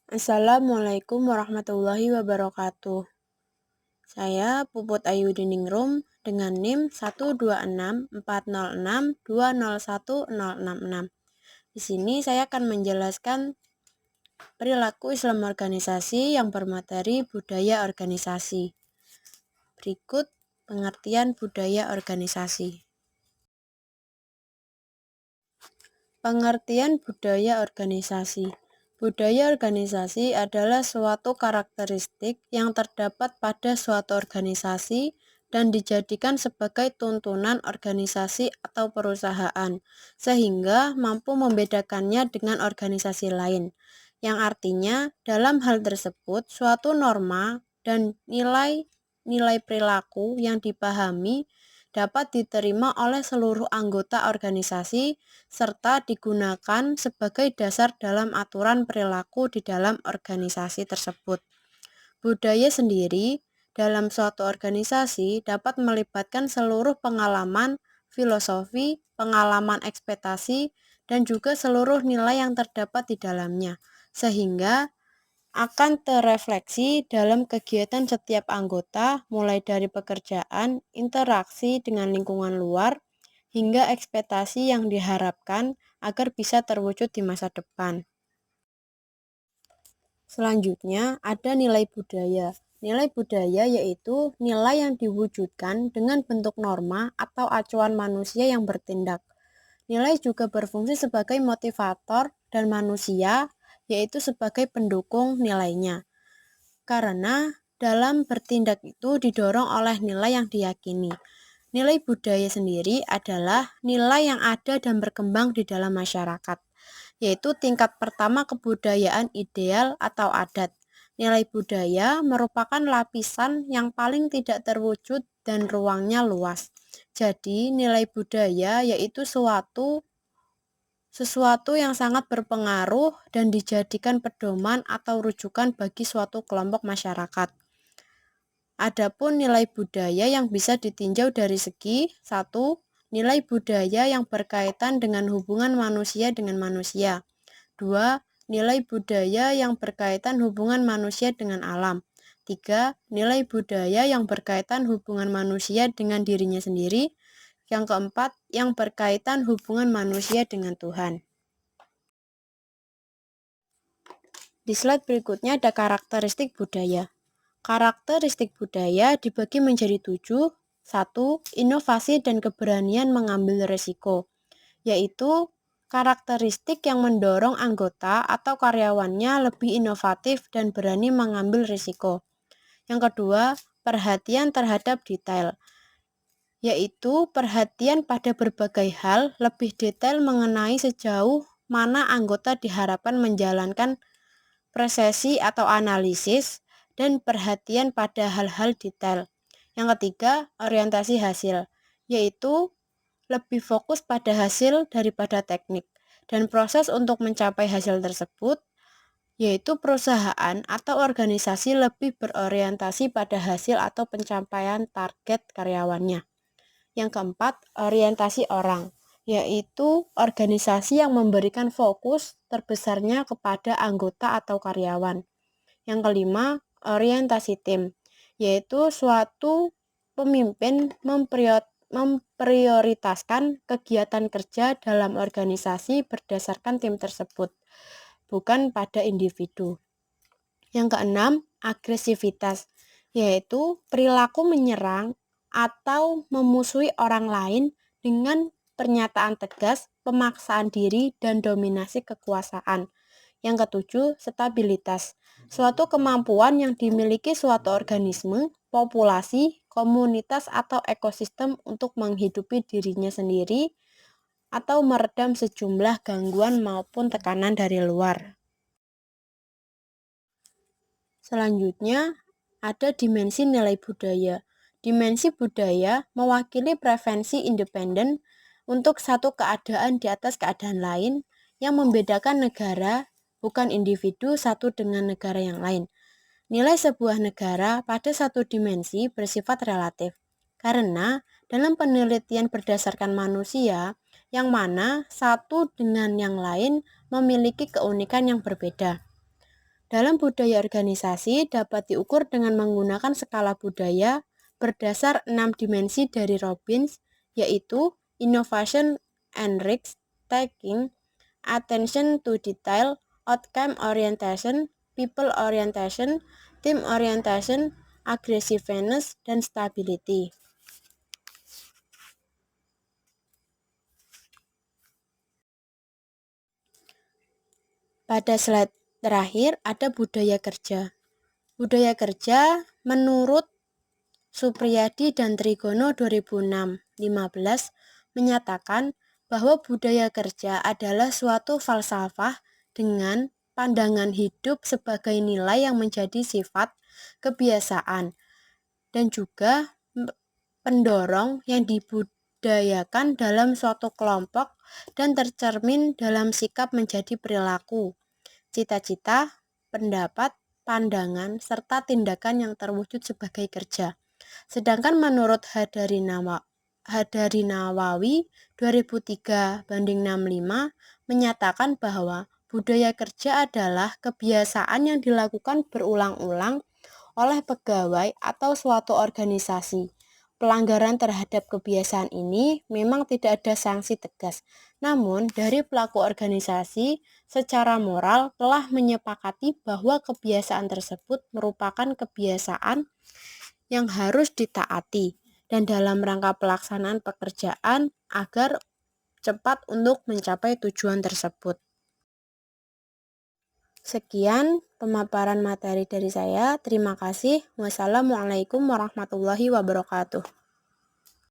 Assalamualaikum warahmatullahi wabarakatuh. Saya Puput Ayu Diningrum dengan NIM 12640620166. Di sini saya akan menjelaskan perilaku Islam organisasi yang bermateri budaya organisasi. Berikut pengertian budaya organisasi. Pengertian budaya organisasi. Budaya organisasi adalah suatu karakteristik yang terdapat pada suatu organisasi dan dijadikan sebagai tuntunan organisasi atau perusahaan, sehingga mampu membedakannya dengan organisasi lain, yang artinya dalam hal tersebut suatu norma dan nilai perilaku yang dipahami dapat diterima oleh seluruh anggota organisasi serta digunakan sebagai dasar dalam aturan perilaku di dalam organisasi tersebut. Budaya sendiri dalam suatu organisasi dapat melibatkan seluruh pengalaman, filosofi, pengalaman ekspektasi, dan juga seluruh nilai yang terdapat di dalamnya, sehingga akan terefleksi dalam kegiatan setiap anggota, mulai dari pekerjaan, interaksi dengan lingkungan luar, hingga ekspektasi yang diharapkan agar bisa terwujud di masa depan. Selanjutnya, ada nilai budaya. Nilai budaya yaitu nilai yang diwujudkan dengan bentuk norma atau acuan manusia yang bertindak. Nilai juga berfungsi sebagai motivator dan manusia, yaitu sebagai pendukung nilainya. Karena dalam bertindak itu didorong oleh nilai yang diyakini. Nilai budaya sendiri adalah nilai yang ada dan berkembang di dalam masyarakat, yaitu tingkat pertama kebudayaan ideal atau adat. Nilai budaya merupakan lapisan yang paling tidak terwujud dan ruangnya luas. Jadi, nilai budaya yaitu sesuatu yang sangat berpengaruh dan dijadikan pedoman atau rujukan bagi suatu kelompok masyarakat. Adapun nilai budaya yang bisa ditinjau dari segi 1. Nilai budaya yang berkaitan dengan hubungan manusia dengan manusia. 2. Nilai budaya yang berkaitan hubungan manusia dengan alam. 3. Nilai budaya yang berkaitan hubungan manusia dengan dirinya sendiri. Yang keempat, yang berkaitan hubungan manusia dengan Tuhan. Di slide berikutnya ada karakteristik budaya. Karakteristik budaya dibagi menjadi 7. 1. Inovasi dan keberanian mengambil risiko, yaitu karakteristik yang mendorong anggota atau karyawannya lebih inovatif dan berani mengambil risiko. Yang kedua, perhatian terhadap detail, yaitu perhatian pada berbagai hal, lebih detail mengenai sejauh mana anggota diharapkan menjalankan presesi atau analisis, dan perhatian pada hal-hal detail. Yang ketiga, orientasi hasil, yaitu lebih fokus pada hasil daripada teknik, dan proses untuk mencapai hasil tersebut, yaitu perusahaan atau organisasi lebih berorientasi pada hasil atau pencapaian target karyawannya. Yang keempat, orientasi orang, yaitu organisasi yang memberikan fokus terbesarnya kepada anggota atau karyawan. Yang kelima, orientasi tim, yaitu suatu pemimpin memprioritaskan kegiatan kerja dalam organisasi berdasarkan tim tersebut, bukan pada individu. Yang keenam, agresivitas, yaitu perilaku menyerang atau memusuhi orang lain dengan pernyataan tegas, pemaksaan diri, dan dominasi kekuasaan. Yang ketujuh, stabilitas, suatu kemampuan yang dimiliki suatu organisme, populasi, komunitas, atau ekosistem untuk menghidupi dirinya sendiri atau meredam sejumlah gangguan maupun tekanan dari luar. Selanjutnya, ada dimensi nilai budaya. Dimensi budaya mewakili preferensi independen untuk satu keadaan di atas keadaan lain yang membedakan negara, bukan individu satu dengan negara yang lain. Nilai sebuah negara pada satu dimensi bersifat relatif, karena dalam penelitian berdasarkan manusia, yang mana satu dengan yang lain memiliki keunikan yang berbeda. Dalam budaya organisasi dapat diukur dengan menggunakan skala budaya berdasar 6 dimensi dari Robbins, yaitu innovation and risk taking, attention to detail, outcome orientation, people orientation, team orientation, aggressiveness, dan stability. Pada slide terakhir ada budaya kerja. Budaya kerja menurut Supriyadi dan Trigono 2006-15 menyatakan bahwa budaya kerja adalah suatu falsafah dengan pandangan hidup sebagai nilai yang menjadi sifat, kebiasaan, dan juga pendorong yang dibudayakan dalam suatu kelompok dan tercermin dalam sikap menjadi perilaku, cita-cita, pendapat, pandangan, serta tindakan yang terwujud sebagai kerja. Sedangkan menurut Hadari Nawawi 2003/65 menyatakan bahwa budaya kerja adalah kebiasaan yang dilakukan berulang-ulang oleh pegawai atau suatu organisasi. Pelanggaran terhadap kebiasaan ini memang tidak ada sanksi tegas, namun dari pelaku organisasi secara moral telah menyepakati bahwa kebiasaan tersebut merupakan kebiasaan yang harus ditaati dan dalam rangka pelaksanaan pekerjaan agar cepat untuk mencapai tujuan tersebut. Sekian pemaparan materi dari saya. Terima kasih. Wassalamualaikum warahmatullahi wabarakatuh.